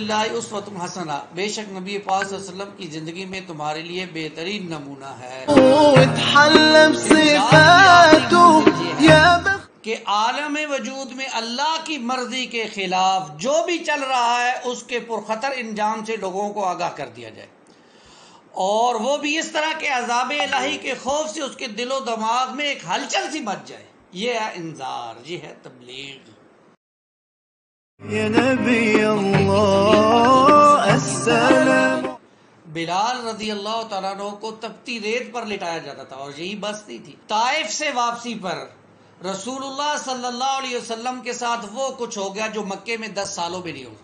اللہ اسوۃ حسنہ، بے شک نبی پاک صلی اللہ علیہ وسلم کی زندگی میں تمہارے لیے بہترین نمونہ ہے۔ کہ عالم وجود میں اللہ کی مرضی کے خلاف جو بھی چل رہا ہے اس کے پرخطر انجام سے لوگوں کو آگاہ کر دیا جائے، اور وہ بھی اس طرح کے عذاب الہی کے خوف سے اس کے دل و دماغ میں ایک ہلچل سی مچ جائے۔ یہ ہے انذار، یہ ہے تبلیغ۔ یا نبی اللہ السلام۔ بلال رضی اللہ تعالیٰ عنہ کو تپتی ریت پر لٹایا جاتا تھا، اور یہی بس نہیں تھی۔ طائف سے واپسی پر رسول اللہ صلی اللہ علیہ وسلم کے ساتھ وہ کچھ ہو گیا جو مکے میں 10 سالوں میں نہیں ہوا۔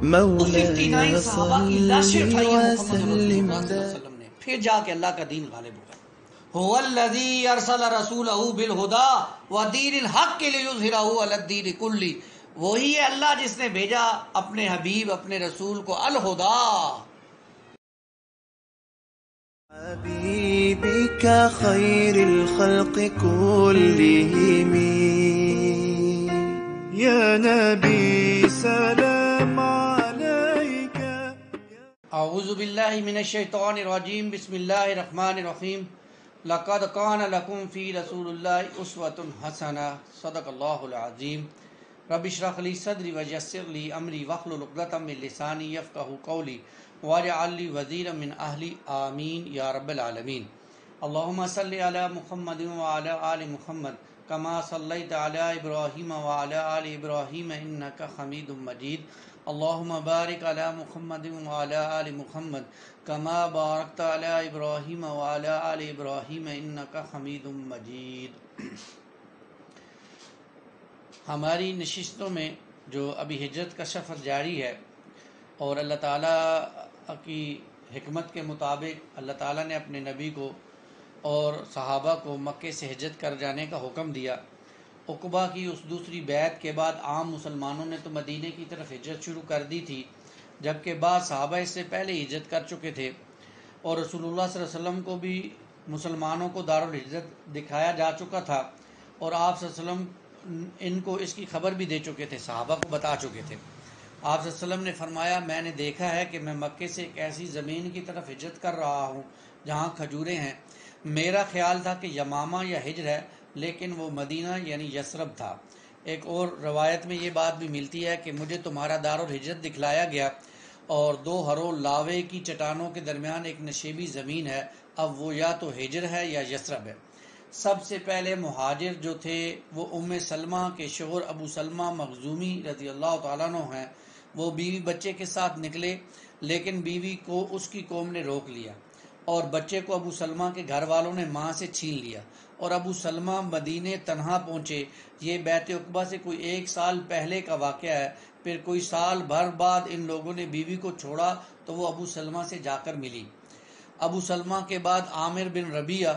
59 صحابہ کی لاشیں اٹھائی ہیں محمد رسول اللہ صلی اللہ علیہ وسلم نے، پھر جا کے اللہ کا دین غالب ہوا۔ هو الذی ارسل رسولہ بالہدی ودین الحق لیظہرہ علی الدین کلہ، وہی ہے اللہ جس نے بھیجا اپنے حبیب اپنے رسول کو الہدا۔ حبیبک خیر الخلق کلہم، یا نبی سلام علیک۔ اعوذ باللہ من الشیطان الرجیم، بسم اللہ الرحمن الرحیم۔ لقد کان لکم فی رسول اللہ اسوۃ حسنہ، صدق اللہ العظیم۔ رب اشرح لی صدری ویسر لی امری واحلل عقدۃ من لسانی یفقہوا قولی واجعل لی وزیرا من اہلی، آمین یا رب العالمین۔ اللہم صلی علی محمد وعلی آل محمد کما صلیت علی ابراہیم وعلی آل ابراہیم انک حمید مجید۔ اللہم بارک علی محمد وعلی آل محمد کما بارکت علی ابراہیم وعلی آل ابراہیم انک حمید مجید۔ ہماری نشستوں میں جو ابھی ہجرت کا سفر جاری ہے، اور اللہ تعالیٰ کی حکمت کے مطابق اللہ تعالیٰ نے اپنے نبی کو اور صحابہ کو مکے سے ہجرت کر جانے کا حکم دیا۔ عقبہ کی اس دوسری بیعت کے بعد عام مسلمانوں نے تو مدینے کی طرف ہجرت شروع کر دی تھی، جبکہ بعض صحابہ اس سے پہلے ہجرت کر چکے تھے، اور رسول اللہ صلی اللہ علیہ وسلم کو بھی مسلمانوں کو دارالہجرت دکھایا جا چکا تھا، اور آپ صلی اللہ علیہ وسلم ان کو اس کی خبر بھی دے چکے تھے، صحابہ کو بتا چکے تھے۔ آپ صلی اللہ علیہ وسلم نے فرمایا، میں نے دیکھا ہے کہ میں مکے سے ایک ایسی زمین کی طرف ہجرت کر رہا ہوں جہاں کھجوریں ہیں۔ میرا خیال تھا کہ یمامہ یا ہجر ہے، لیکن وہ مدینہ یعنی یثرب تھا۔ ایک اور روایت میں یہ بات بھی ملتی ہے کہ مجھے تمہارا دارالہجرت دکھلایا گیا، اور 2 ہرو لاوے کی چٹانوں کے درمیان ایک نشیبی زمین ہے، اب وہ یا تو ہجر ہے یا یثرب ہے۔ سب سے پہلے مہاجر جو تھے وہ ام سلمہ کے شوہر ابو سلمہ مخزومی رضی اللہ تعالیٰ عنہ ہیں۔ وہ بیوی بچے کے ساتھ نکلے، لیکن بیوی کو اس کی قوم نے روک لیا، اور بچے کو ابو سلمہ کے گھر والوں نے ماں سے چھین لیا، اور ابو سلمہ مدینے تنہا پہنچے۔ یہ بیعت عقبہ سے کوئی 1 سال پہلے کا واقعہ ہے۔ پھر کوئی سال بھر بعد ان لوگوں نے بیوی کو چھوڑا تو وہ ابو سلمہ سے جا کر ملی۔ ابو سلمہ کے بعد عامر بن ربیعہ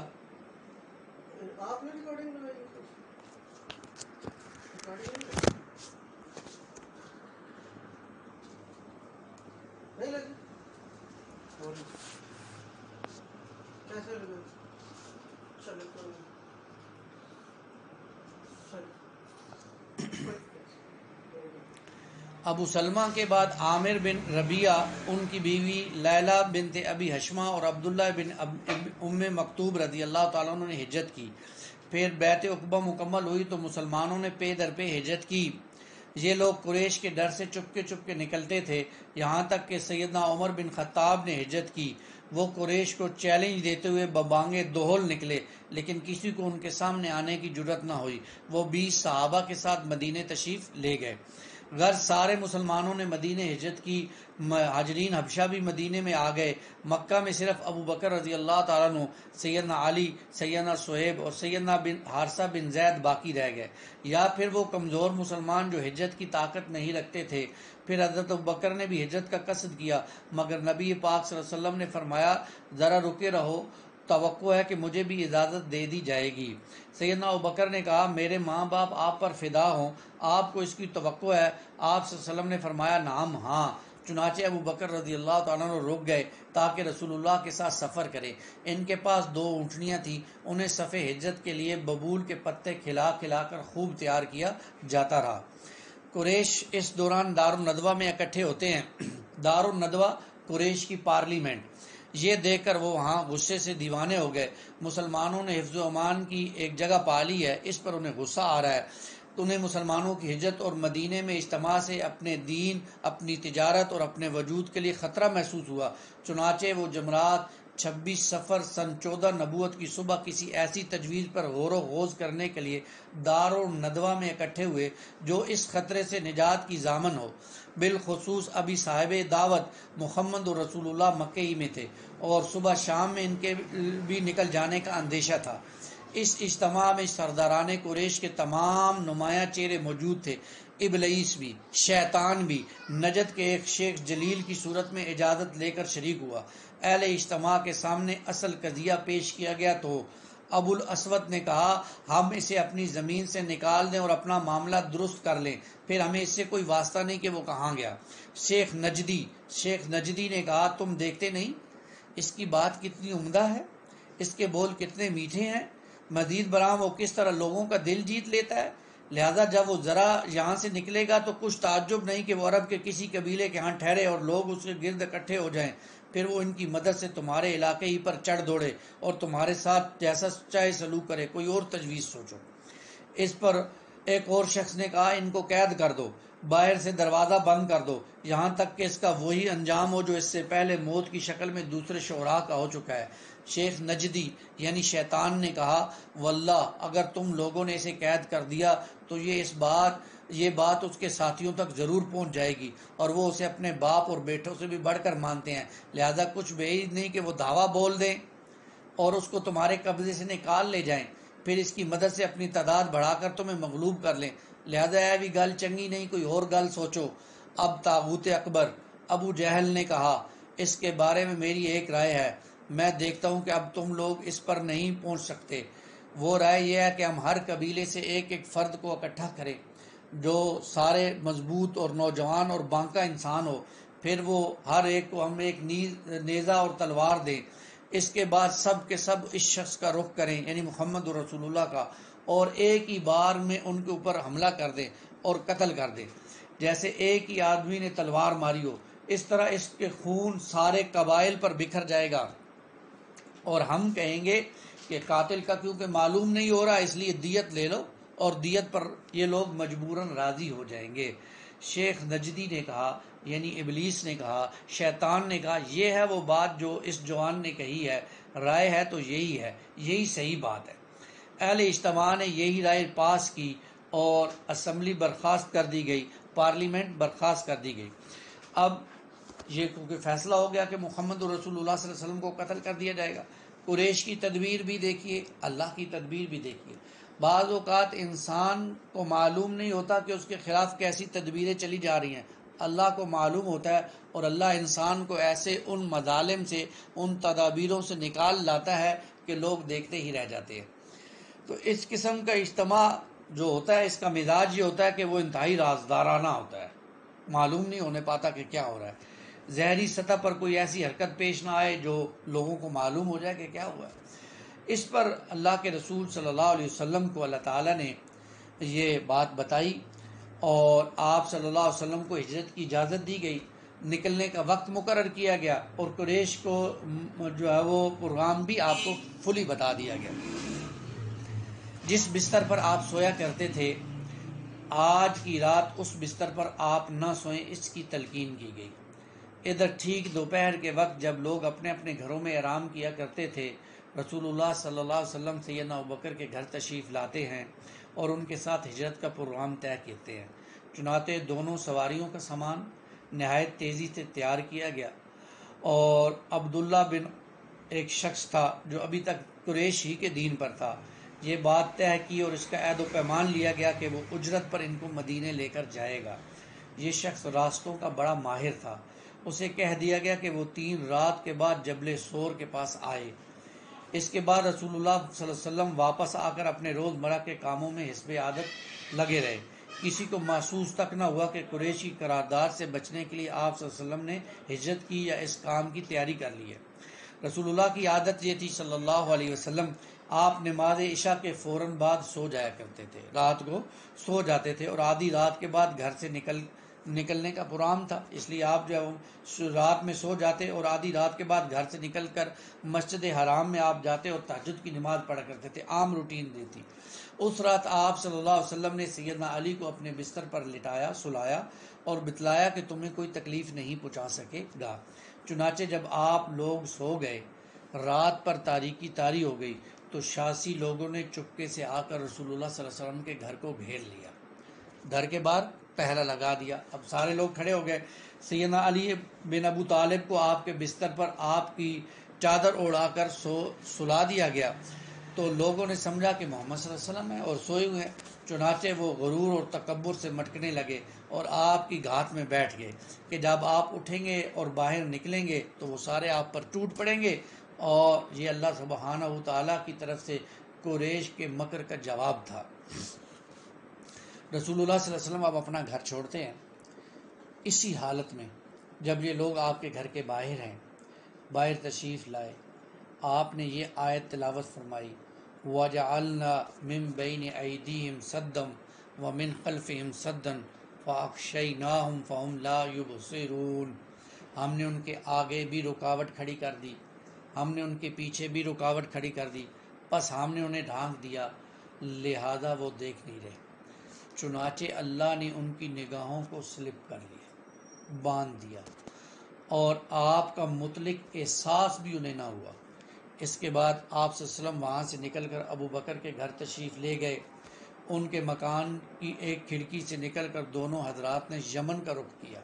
ابو سلمہ کے بعد عامر بن ربیعہ، ان کی بیوی لیلہ بنت ابی حشمہ اور عبداللہ بن ام مکتوب رضی اللہ تعالیٰ عنہ نے ہجرت کی۔ پھر بیعت عقبہ مکمل ہوئی تو مسلمانوں نے پے در پے ہجرت کی۔ یہ لوگ قریش کے ڈر سے چپ کے نکلتے تھے، یہاں تک کہ سیدنا عمر بن خطاب نے ہجرت کی۔ وہ قریش کو چیلنج دیتے ہوئے ببانگ دہل نکلے، لیکن کسی کو ان کے سامنے آنے کی جرت نہ ہوئی۔ وہ 20 صحابہ کے ساتھ مدینے تشریف لے گئے۔ غرض سارے مسلمانوں نے مدینے ہجرت کی۔ مہاجرین حبشہ بھی مدینے میں آ گئے۔ مکہ میں صرف ابو بکر رضی اللہ تعالیٰ عنہ، سیدنا علی، سیدنا صہیب اور سیدنا بن حارثہ بن زید باقی رہ گئے، یا پھر وہ کمزور مسلمان جو ہجرت کی طاقت نہیں رکھتے تھے۔ پھر حضرت ابو بکر نے بھی ہجرت کا قصد کیا، مگر نبی پاک صلی اللہ علیہ وسلم نے فرمایا، ذرا رکے رہو، توقع ہے کہ مجھے بھی اجازت دے دی جائے گی۔ سیدنا ابوبکر نے کہا، میرے ماں باپ آپ پر فدا ہوں، آپ کو اس کی توقع ہے؟ آپ صلی اللہ علیہ وسلم نے فرمایا، نعم ہاں۔ چنانچہ ابوبکر رضی اللہ تعالیٰ عنہ رک گئے تاکہ رسول اللہ کے ساتھ سفر کرے۔ ان کے پاس 2 اونٹنیاں تھیں، انہیں صفِ ہجرت کے لیے ببول کے پتے کھلا کھلا کر خوب تیار کیا جاتا رہا۔ قریش اس دوران دارالندوہ میں اکٹھے ہوتے ہیں۔ دارالندوہ قریش کی پارلیمنٹ، یہ دیکھ کر وہ وہاں غصے سے دیوانے ہو گئے۔ مسلمانوں نے حفظ و امان کی ایک جگہ پا لی ہے، اس پر انہیں غصہ آ رہا ہے۔ انہیں مسلمانوں کی ہجرت اور مدینے میں اجتماع سے اپنے دین، اپنی تجارت اور اپنے وجود کے لیے خطرہ محسوس ہوا۔ چنانچہ وہ جمعرات 26 صفر سن 14 نبوت کی صبح کسی ایسی تجویز پر غور و خوض کرنے کے لیے دارالندوہ میں اکٹھے ہوئے جو اس خطرے سے نجات کی ضامن ہو۔ بالخصوص ابھی صاحب دعوت محمد رسول اللہ مکہ ہی میں تھے اور صبح شام میں ان کے بھی نکل جانے کا اندیشہ تھا۔ اس اجتماع میں سرداران قریش کے تمام نمایاں چہرے موجود تھے۔ ابلیس بھی، شیطان بھی نجد کے ایک شیخ جلیل کی صورت میں اجازت لے کر شریک ہوا۔ اہل اجتماع کے سامنے اصل قضیہ پیش کیا گیا تو ابو الاسود نے کہا ہم اسے اپنی زمین سے نکال دیں اور اپنا معاملہ درست کر لیں، پھر ہمیں اس سے کوئی واسطہ نہیں کہ وہ کہاں گیا۔ شیخ نجدی نے کہا تم دیکھتے نہیں اس کی بات کتنی عمدہ ہے، اس کے بول کتنے میٹھے ہیں، مزید برآں وہ کس طرح لوگوں کا دل جیت لیتا ہے، لہذا جب وہ ذرا یہاں سے نکلے گا تو کچھ تعجب نہیں کہ وہ عرب کے کسی قبیلے کے ہاں ٹھہرے اور لوگ اس کے گرد اکٹھے ہو جائیں، پھر وہ ان کی مدد سے تمہارے علاقے ہی پر چڑھ دوڑے اور تمہارے ساتھ جیسا چاہے سلوک کرے، کوئی اور تجویز سوچو۔ اس پر ایک اور شخص نے کہا ان کو قید کر دو، باہر سے دروازہ بند کر دو یہاں تک کہ اس کا وہی انجام ہو جو اس سے پہلے موت کی شکل میں دوسرے شعراء کا ہو چکا ہے۔ شیخ نجدی یعنی شیطان نے کہا واللہ اگر تم لوگوں نے اسے قید کر دیا تو یہ بات اس کے ساتھیوں تک ضرور پہنچ جائے گی اور وہ اسے اپنے باپ اور بیٹوں سے بھی بڑھ کر مانتے ہیں، لہذا کچھ بعید نہیں کہ وہ دعویٰ بول دیں اور اس کو تمہارے قبضے سے نکال لے جائیں، پھر اس کی مدد سے اپنی تعداد بڑھا کر تمہیں مغلوب کر لیں، لہذا یہ بھی گل چنگی نہیں، کوئی اور گل سوچو۔ اب طاغوت اکبر ابو جہل نے کہا اس کے بارے میں میری ایک رائے ہے، میں دیکھتا ہوں کہ اب تم لوگ اس پر نہیں پہنچ سکتے۔ وہ رائے یہ ہے کہ ہم ہر قبیلے سے ایک ایک فرد کو اکٹھا کریں جو سارے مضبوط اور نوجوان اور بانکا انسان ہو، پھر وہ ہر ایک کو ہم ایک نیزہ اور تلوار دیں، اس کے بعد سب کے سب اس شخص کا رخ کریں یعنی محمد رسول اللہ کا، اور ایک ہی بار میں ان کے اوپر حملہ کر دیں اور قتل کر دیں جیسے ایک ہی آدمی نے تلوار ماری ہو، اس طرح اس کے خون سارے قبائل پر بکھر جائے گا اور ہم کہیں گے کہ قاتل کا کیونکہ معلوم نہیں ہو رہا اس لیے دیت لے لو، اور دیت پر یہ لوگ مجبوراً راضی ہو جائیں گے۔ شیخ نجدی نے کہا یعنی ابلیس نے کہا، شیطان نے کہا یہ ہے وہ بات جو اس جوان نے کہی ہے، رائے ہے تو یہی ہے، یہی صحیح بات ہے۔ اہل اجتماع نے یہی رائے پاس کی اور اسمبلی برخاست کر دی گئی، پارلیمنٹ برخاست کر دی گئی۔ اب یہ کیونکہ فیصلہ ہو گیا کہ محمد رسول اللہ صلی اللہ علیہ وسلم کو قتل کر دیا جائے گا۔ قریش کی تدبیر بھی دیکھیے، اللہ کی تدبیر بھی دیکھیے۔ بعض اوقات انسان کو معلوم نہیں ہوتا کہ اس کے خلاف کیسی تدبیریں چلی جا رہی ہیں، اللہ کو معلوم ہوتا ہے، اور اللہ انسان کو ایسے ان مظالم سے، ان تدابیروں سے نکال لاتا ہے کہ لوگ دیکھتے ہی رہ جاتے ہیں۔ تو اس قسم کا اجتماع جو ہوتا ہے اس کا مزاج یہ ہوتا ہے کہ وہ انتہائی رازدارانہ ہوتا ہے، معلوم نہیں ہونے پاتا کہ کیا ہو رہا ہے، ظاہری سطح پر کوئی ایسی حرکت پیش نہ آئے جو لوگوں کو معلوم ہو جائے کہ کیا ہوا ہے۔ اس پر اللہ کے رسول صلی اللہ علیہ وسلم کو اللہ تعالیٰ نے یہ بات بتائی اور آپ صلی اللہ علیہ وسلم کو ہجرت کی اجازت دی گئی، نکلنے کا وقت مقرر کیا گیا اور قریش کو جو ہے وہ پروگرام بھی آپ کو فلی بتا دیا گیا۔ جس بستر پر آپ سویا کرتے تھے آج کی رات اس بستر پر آپ نہ سوئیں، اس کی تلقین کی گئی۔ ادھر ٹھیک دوپہر کے وقت جب لوگ اپنے اپنے گھروں میں آرام کیا کرتے تھے، رسول اللہ صلی اللہ علیہ وسلم سیدنا ابوبکر کے گھر تشریف لاتے ہیں اور ان کے ساتھ ہجرت کا پروگرام طے کرتے ہیں۔ چنانچہ دونوں سواریوں کا سامان نہایت تیزی سے تیار کیا گیا اور عبداللہ بن ایک شخص تھا جو ابھی تک قریش ہی کے دین پر تھا، یہ بات طے کی اور اس کا عہد و پیمان لیا گیا کہ وہ اجرت پر ان کو مدینے لے کر جائے گا۔ یہ شخص راستوں کا بڑا ماہر تھا، اسے کہہ دیا گیا کہ وہ 3 رات کے بعد جبل سور کے پاس آئے۔ اس کے بعد رسول اللہ صلی اللہ علیہ وسلم واپس آ کر اپنے روزمرہ کے کاموں میں حسب عادت لگے رہے۔ کسی کو محسوس تک نہ ہوا کہ قریشی قرارداد سے بچنے کے لیے آپ صلی اللہ علیہ وسلم نے ہجرت کی یا اس کام کی تیاری کر لی ہے۔ رسول اللہ کی عادت یہ تھی صلی اللہ علیہ وسلم آپ نماز عشاء کے فوراً بعد سو جایا کرتے تھے، رات کو سو جاتے تھے، اور آدھی رات کے بعد گھر سے نکلنے کا پرام تھا، اس لیے آپ جو ہے رات میں سو جاتے اور آدھی رات کے بعد گھر سے نکل کر مسجد حرام میں آپ جاتے اور تہجد کی نماز پڑھا کرتے تھے، عام روٹین دی تھی۔ اس رات آپ صلی اللہ علیہ وسلم نے سیدنا علی کو اپنے بستر پر لٹایا، سلایا اور بتلایا کہ تمہیں کوئی تکلیف نہیں پہنچا سکے گا۔ چنانچہ جب آپ لوگ سو گئے، رات پر تاریکی طاری ہو گئی، تو شاسی لوگوں نے چپکے سے آ کر رسول اللہ صلی اللہ علیہ وسلم کے گھر کو گھیر لیا، گھر کے باہر پہرا لگا دیا۔ اب سارے لوگ کھڑے ہو گئے، سیدنا علی بن ابو طالب کو آپ کے بستر پر آپ کی چادر اڑا کر سلا دیا گیا، تو لوگوں نے سمجھا کہ محمد صلی اللہ علیہ وسلم ہیں اور سوئے ہوئے ہیں، چنانچہ وہ غرور اور تکبر سے مٹکنے لگے اور آپ کی گھات میں بیٹھ گئے کہ جب آپ اٹھیں گے اور باہر نکلیں گے تو وہ سارے آپ پر ٹوٹ پڑیں گے، اور یہ اللہ سبحانہ و تعالیٰ کی طرف سے قریش کے مکر کا جواب تھا۔ رسول اللہ صلی اللہ علیہ وسلم اب اپنا گھر چھوڑتے ہیں، اسی حالت میں جب یہ لوگ آپ کے گھر کے باہر ہیں، باہر تشریف لائے، آپ نے یہ آیت تلاوت فرمائی، وَجَعَلْنَا مِن بَيْنِ أَيْدِيهِمْ سَدًّا وَمِن خَلْفِهِمْ سَدًّا فَأَغْشَيْنَاهُمْ فَهُمْ لَا يُبْصِرُونَ، ہم نے ان کے آگے بھی رکاوٹ کھڑی کر دی، ہم نے ان کے پیچھے بھی رکاوٹ کھڑی کر دی، پس ہم نے انہیں ڈھانک دیا، لہذا وہ دیکھ نہیں رہے۔ چنانچہ اللہ نے ان کی نگاہوں کو سلپ کر لیا، باندھ دیا، اور آپ کا مطلق احساس بھی انہیں نہ ہوا۔ اس کے بعد آپ صلی اللہ علیہ وسلم وہاں سے نکل کر ابو بکر کے گھر تشریف لے گئے۔ ان کے مکان کی ایک کھڑکی سے نکل کر دونوں حضرات نے یمن کا رخ کیا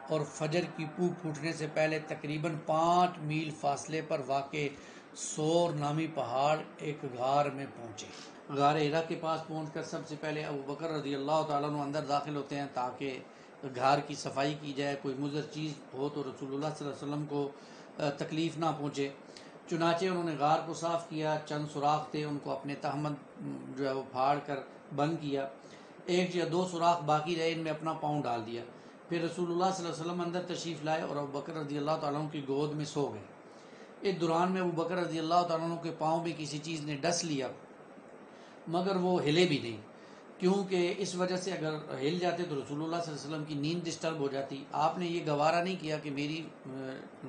اور فجر کی پو پھوٹنے سے پہلے تقریباً 5 میل فاصلے پر واقع سور نامی پہاڑ ایک غار میں پہنچے۔ غار ہرا کے پاس پہنچ کر سب سے پہلے ابو بکر رضی اللہ تعالیٰ عنہ اندر داخل ہوتے ہیں تاکہ غار کی صفائی کی جائے، کوئی مضر چیز ہو تو رسول اللہ صلی اللہ علیہ وسلم کو تکلیف نہ پہنچے۔ چنانچہ انہوں نے غار کو صاف کیا، چند سوراخ تھے ان کو اپنے تہمت جو ہے وہ پھاڑ کر بند کیا، 1 یا 2 سوراخ باقی رہے، ان میں اپنا پاؤں ڈال دیا۔ پھر رسول اللہ صلی اللہ علیہ وسلم اندر تشریف لائے اور ابو بکر رضی اللہ تعالیٰ عنہ کی گود میں سو گئے۔ اس دوران میں ابو بکر رضی اللہ تعالیٰ عنہ کے پاؤں میں کسی چیز نے ڈس لیا، مگر وہ ہلے بھی نہیں، کیونکہ اس وجہ سے اگر ہل جاتے تو رسول اللہ صلی اللہ علیہ وسلم کی نیند ڈسٹرب ہو جاتی۔ آپ نے یہ گوارا نہیں کیا کہ میری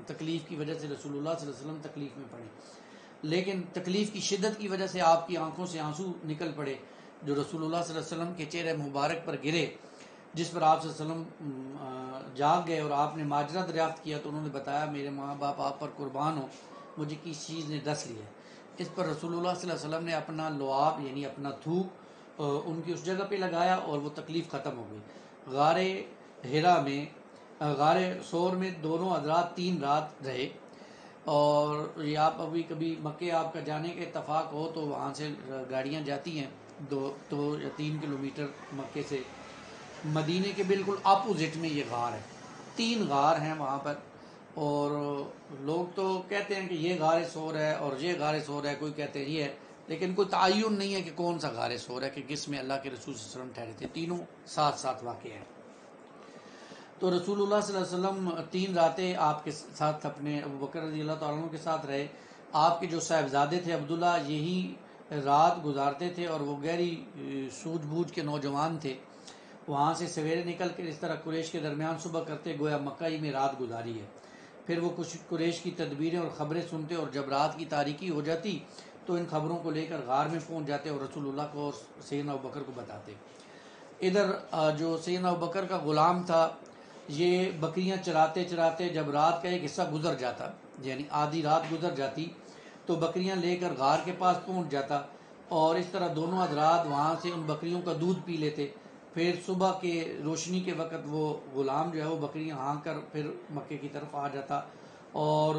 تکلیف کی وجہ سے رسول اللہ صلی اللہ علیہ وسلم تکلیف میں پڑے، لیکن تکلیف کی شدت کی وجہ سے آپ کی آنکھوں سے آنسو نکل پڑے جو رسول اللہ صلی اللہ علیہ وسلم کے چہرے مبارک پر گرے، جس پر آپ صلی اللہ علیہ وسلم جاگ گئے اور آپ نے ماجرا دریافت کیا تو انہوں نے بتایا میرے ماں باپ آپ پر قربان ہو، مجھے کس چیز نے ڈس لیا ہے۔ اس پر رسول اللہ صلی اللہ علیہ وسلم نے اپنا لعاب یعنی اپنا تھوک ان کی اس جگہ پہ لگایا اور وہ تکلیف ختم ہو گئی۔ غار ہرا میں غار سور میں دونوں حضرات 3 رات رہے، اور یہ آپ ابھی کبھی مکے آپ کا جانے کے اتفاق ہو تو وہاں سے گاڑیاں جاتی ہیں 2 یا 3 کلومیٹر مکے سے، مدینے کے بالکل اپوزٹ میں یہ غار ہے، 3 غار ہیں وہاں پر، اور لوگ تو کہتے ہیں کہ یہ غار سور ہے اور یہ غار سور ہے، کوئی کہتے ہیں یہ ہے، لیکن کوئی تعین نہیں ہے کہ کون سا غار سور ہے کہ کس میں اللہ کے رسول صلی اللہ علیہ وسلم ٹھہرے تھے، تینوں ساتھ ساتھ واقع ہیں۔ تو رسول اللہ صلی اللہ علیہ وسلم 3 راتیں آپ کے ساتھ اپنے ابو بکر رضی اللہ تعالیٰ عنہ کے ساتھ رہے۔ آپ کے جو صاحبزادے تھے عبداللہ یہی رات گزارتے تھے، اور وہ گہری سوجھ بوجھ کے نوجوان تھے۔ وہاں سے سویرے نکل کر اس طرح قریش کے درمیان صبح کرتے گویا مکہ ہی میں رات گزاری ہے۔ پھر وہ کچھ قریش کی تدبیریں اور خبریں سنتے، اور جب رات کی تاریکی ہو جاتی تو ان خبروں کو لے کر غار میں پہنچ جاتے اور رسول اللہ کو اور سیدنا ابوبکر کو بتاتے۔ ادھر جو سیدنا ابوبکر کا غلام تھا یہ بکریاں چراتے چراتے جب رات کا ایک حصہ گزر جاتا یعنی آدھی رات گزر جاتی تو بکریاں لے کر غار کے پاس پہنچ جاتا، اور اس طرح دونوں حضرات وہاں سے ان بکریوں کا دودھ پی لیتے۔ پھر صبح کے روشنی کے وقت وہ غلام جو ہے وہ بکریاں ہانک کر پھر مکے کی طرف آ جاتا، اور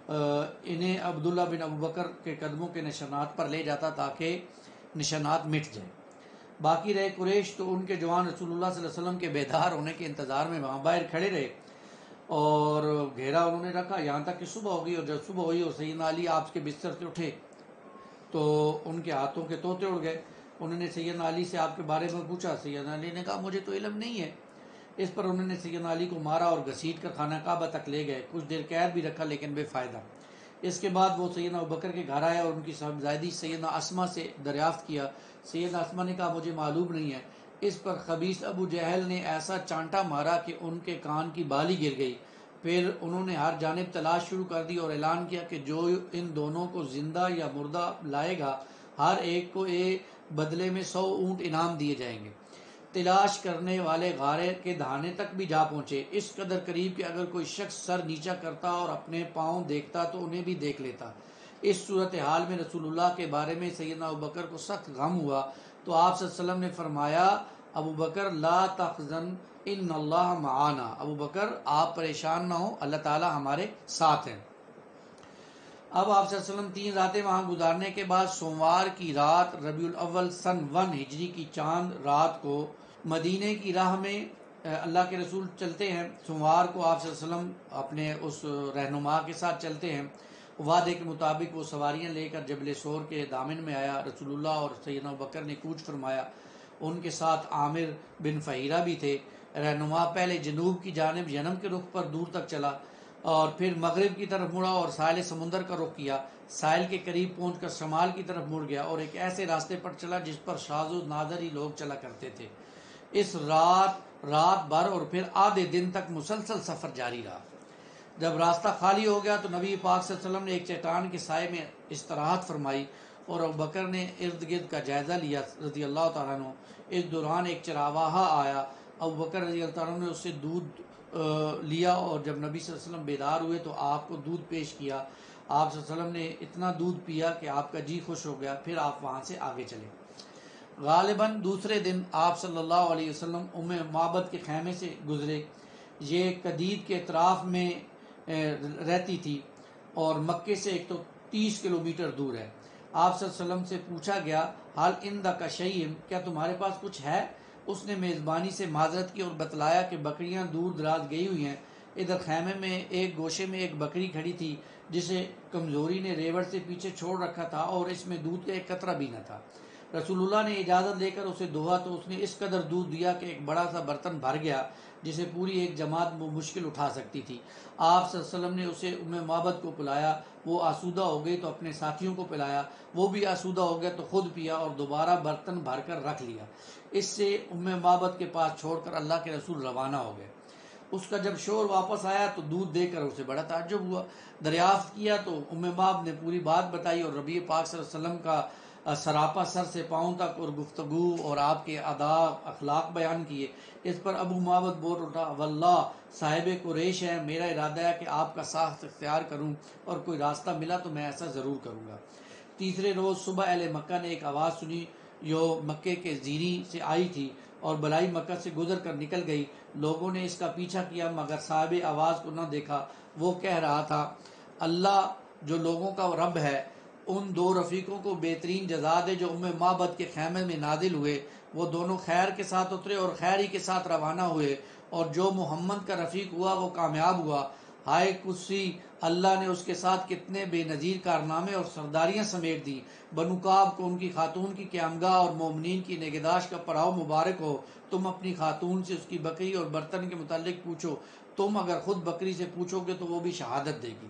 انہیں عبداللہ بن ابوبکر کے قدموں کے نشانات پر لے جاتا تاکہ نشانات مٹ جائیں۔ باقی رہے قریش تو ان کے جوان رسول اللہ صلی اللہ علیہ وسلم کے بیدار ہونے کے انتظار میں وہاں باہر کھڑے رہے، اور گھیرا انہوں نے رکھا یہاں تک کہ صبح ہو گئی، اور جب صبح ہوئی اور سیدنا علی آپ کے بستر سے اٹھے تو ان کے ہاتھوں کے طوطے اڑ گئے۔ انہوں نے سیدنا علی سے آپ کے بارے میں پوچھا، سیدنا علی نے کہا مجھے تو علم نہیں ہے۔ اس پر انہوں نے سیدنا علی کو مارا اور گھسیٹ کر خانہ کعبہ تک لے گئے، کچھ دیر قید بھی رکھا لیکن بے فائدہ۔ اس کے بعد وہ سیدنا ابوبکر کے گھر آیا اور ان کی صاحبزادی سیدنا اسما سے دریافت کیا۔ سیدنا اسما نے کہا مجھے معلوم نہیں ہے۔ اس پر خبیث ابو جہل نے ایسا چانٹا مارا کہ ان کے کان کی بالی گر گئی۔ پھر انہوں نے ہر جانب تلاش شروع کر دی اور اعلان کیا کہ جو ان دونوں کو زندہ یا مردہ لائے گا ہر ایک کو بدلے میں 100 اونٹ انعام دیے جائیں گے۔ تلاش کرنے والے غارے کے دہانے تک بھی جا پہنچے، اس قدر قریب کہ اگر کوئی شخص سر نیچا کرتا اور اپنے پاؤں دیکھتا تو انہیں بھی دیکھ لیتا۔ اس صورتحال میں رسول اللہ کے بارے میں سیدنا ابوبکر کو سخت غم ہوا، تو آپ صلی اللہ علیہ وسلم نے فرمایا ابوبکر لا تحزن ان اللہ معانا، ابوبکر آپ پریشان نہ ہو، اللہ تعالی ہمارے ساتھ ہیں۔ اب آپ صلی اللہ علیہ وسلم 3 راتیں وہاں گزارنے کے بعد سوموار کی رات ربیع الاول سن 1 ہجری کی چاند رات کو مدینے کی راہ میں اللہ کے رسول چلتے ہیں۔ سوموار کو آپ صلی اللہ علیہ وسلم اپنے اس رہنما کے ساتھ چلتے ہیں۔ وعدے کے مطابق وہ سواریاں لے کر جبل سور کے دامن میں آیا۔ رسول اللہ اور سیدنا ابوبکر نے کوچ فرمایا، ان کے ساتھ عامر بن فہیرہ بھی تھے۔ رہنما پہلے جنوب کی جانب ینم کے رخ پر دور تک چلا اور پھر مغرب کی طرف مڑا اور ساحل سمندر کا رخ کیا۔ ساحل کے قریب پہنچ کر شمال کی طرف مڑ گیا اور ایک ایسے راستے پر چلا جس پر شاذ و نادر ہی لوگ چلا کرتے تھے۔ اس رات بھر اور پھر آدھے دن تک مسلسل سفر جاری رہا۔ جب راستہ خالی ہو گیا تو نبی پاک صلی اللہ علیہ وسلم نے ایک چٹان کے سائے میں استراحت فرمائی اور ابوبکر نے ارد گرد کا جائزہ لیا رضی اللہ تعالیٰ عنہ۔ اس دوران ایک چرواہا آیا، ابوبکر رضی اللہ تعالیٰ عنہ نے اس سے دودھ لیا اور جب نبی صلی اللہ علیہ وسلم بیدار ہوئے تو آپ کو دودھ پیش کیا۔ آپ صلی اللہ علیہ وسلم نے اتنا دودھ پیا کہ آپ کا جی خوش ہو گیا، پھر آپ وہاں سے آگے چلے۔ غالباً دوسرے دن آپ صلی اللہ علیہ وسلم ام معبد کے خیمے سے گزرے۔ یہ قدید کے اطراف میں رہتی تھی اور مکے سے 130 کلومیٹر دور ہے۔ آپ صلی اللہ علیہ وسلم سے پوچھا گیا حال عندک شیء، کیا تمہارے پاس کچھ ہے؟ اس نے میزبانی سے معذرت کی اور بتلایا کہ بکریاں دور دراز گئی ہوئی ہیں۔ ادھر خیمے میں ایک گوشے میں ایک بکری کھڑی تھی جسے کمزوری نے ریوڑ سے پیچھے چھوڑ رکھا تھا اور اس میں دودھ کا ایک قطرہ بھی نہ تھا۔ رسول اللہ نے اجازت لے کر اسے دھویا تو اس نے اس قدر دودھ دیا کہ ایک بڑا سا برتن بھر گیا جسے پوری ایک جماعت مشکل اٹھا سکتی تھی۔ آپ صلی اللہ علیہ وسلم نے اسے ام معبد کو پلایا، وہ آسودہ ہو گئی تو اپنے ساتھیوں کو پلایا، وہ بھی آسودہ ہو گیا تو خود پیا اور دوبارہ برتن بھر کر رکھ لیا۔ اس سے ام معبد کے پاس چھوڑ کر اللہ کے رسول روانہ ہو گئے۔ اس کا جب شوہر واپس آیا تو دودھ دے کر اسے بڑا تعجب ہوا۔ دریافت کیا تو ام معبد نے پوری بات بتائی اور نبی پاک صلی اللہ علیہ وسلم کا سراپا سر سے پاؤں تک اور گفتگو اور آپ کے آداب اخلاق بیان کیے۔ اس پر ابو معبد بول اٹھا، واللہ صاحب قریش ہے، میرا ارادہ ہے کہ آپ کا ساتھ اختیار کروں اور کوئی راستہ ملا تو میں ایسا ضرور کروں گا۔ تیسرے روز صبح اہل مکہ نے ایک آواز سنی جو مکے کے زیریں سے آئی تھی اور بلائی مکہ سے گزر کر نکل گئی۔ لوگوں نے اس کا پیچھا کیا مگر صاحب آواز کو نہ دیکھا۔ وہ کہہ رہا تھا، اللہ جو لوگوں کا رب ہے ان 2 رفیقوں کو بہترین جزا دے جو ام معبد کے خیمے میں نازل ہوئے۔ وہ دونوں خیر کے ساتھ اترے اور خیر ہی کے ساتھ روانہ ہوئے اور جو محمد کا رفیق ہوا وہ کامیاب ہوا۔ ہائے کسی، اللہ نے اس کے ساتھ کتنے بے نظیر کارنامے اور سرداریاں سمیٹ دی۔ بنو کعب کو ان کی خاتون کی قیامگاہ اور مومنین کی نگہداشت کا پڑاؤ مبارک ہو۔ تم اپنی خاتون سے اس کی بکری اور برتن کے متعلق پوچھو، تم اگر خود بکری سے پوچھو گے تو وہ بھی شہادت دے گی۔